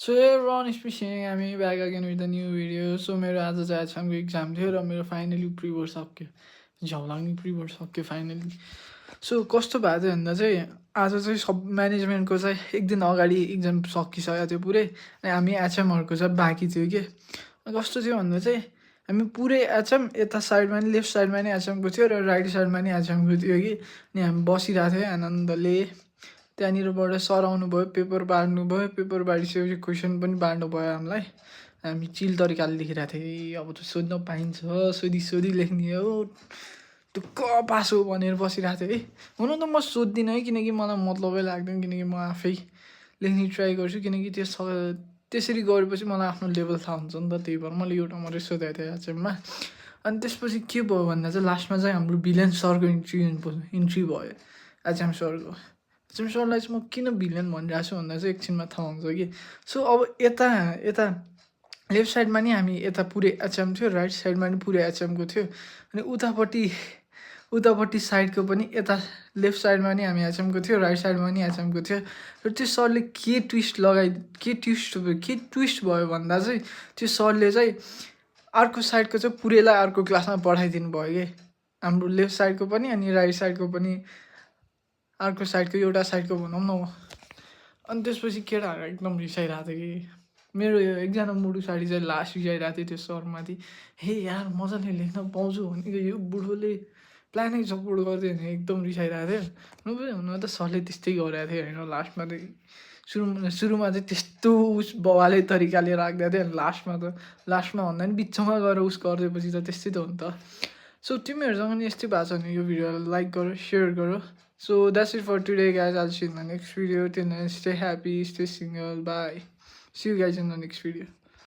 So everyone speaking, I'm back again with a new video. So मेरो आज चाहिँ एचएमको exam थियो र मेरो फाइनली प्री बोर्ड सक्यो, झ्याउलाग्ने प्री बोर्ड सक्यो फाइनली. सो कस्तो भएको थियो भन्दा चाहिँ आज चाहिँ सब म्यानेजमेन्टको चाहिँ एक दिन अगाडि एक्जाम सकिसकेको थियो पुरै, अनि हामी एचएमहरूको चाहिँ बाँकी थियो कि. कस्तो थियो भन्दा चाहिँ हामी पुरै एचएम यता साइडमा नि लेफ्ट साइडमा नि एचएमको थियो र राइट साइडमा नि एचएमको थियो कि. अनि हामी बसिरहेको थियो आनन्दले. त्यहाँनिरबाट सर आउनुभयो, पेपर बाँड्नुभयो, पेपर बाँडिसकेपछि क्वेसन पनि बाँड्नुभयो हामीलाई. हामी चिल तरिकाले लेखिरहेको थियौँ. अब त सोध्न पाइन्छ, सोधी लेख्ने हो, टुक्क पास हो भनेर बसिरहेको थिएँ है. हुन त म सोध्दिनँ है, किनकि मलाई मतलबै लाग्दैन, किनकि म आफै लेख्ने ट्राई गर्छु, किनकि त्यसरी गरेपछि मलाई आफ्नो लेभल थाहा हुन्छ नि त. त्यही भएर मैले एउटा मात्रै सोधेको थिएँ एचएममा. अनि त्यसपछि के भयो भन्दा चाहिँ लास्टमा चाहिँ हाम्रो भिलेन सरको इन्ट्री भयो, एचएम सरको. एचएम सरलाई चाहिँ म किन भिलेन भनिरहेको छु भन्दा चाहिँ एकछिनमा थाहा हुन्छ कि. सो अब यता लेफ्ट साइडमा नि हामी यता पुरै एचएम थियो, राइट साइडमा नि पुरै एचएमको थियो. अनि उतापट्टि साइडको पनि यता लेफ्ट साइडमा नि हामी एचएमको थियो, राइट साइडमा नि एचएमको थियो. र त्यो सरले के ट्विस्ट भयो भन्दा चाहिँ त्यो सरले चाहिँ अर्को साइडको चाहिँ पुरैलाई अर्को क्लासमा पठाइदिनु भयो कि. हाम्रो लेफ्ट साइडको पनि अनि राइट साइडको पनि अर्को साइडको एउटा साइडको भनौँ न. अनि त्यसपछि केटाहरू एकदम रिसाइरहेको थियो कि. मेरो एकजना मुडु साडी चाहिँ लास्ट रिसाइरहेको थियो त्यो सरमाथि. हे यार मजाले लेख्न पाउँछु भनेको यो बुढोले प्लानै सपोर्ट गर्दै भने एकदम रिसाइरहेको थियो. हुन त सरले त्यस्तै गरेको थियो होइन. लास्टमा चाहिँ सुरुमा चाहिँ त्यस्तो बवाले तरिकाले राख्दै थियो. अनि लास्टमा भन्दा पनि बिचमा गएर गरिदिएपछि त त्यस्तै त हो नि त. सो तिमीहरूसँग नि यस्तै भएको छ भने यो भिडियोलाई लाइक गर, सेयर गर. So that's it for today, guys. I'll see you in the next video. Till then, stay happy, stay single. Bye. See you guys in the next video.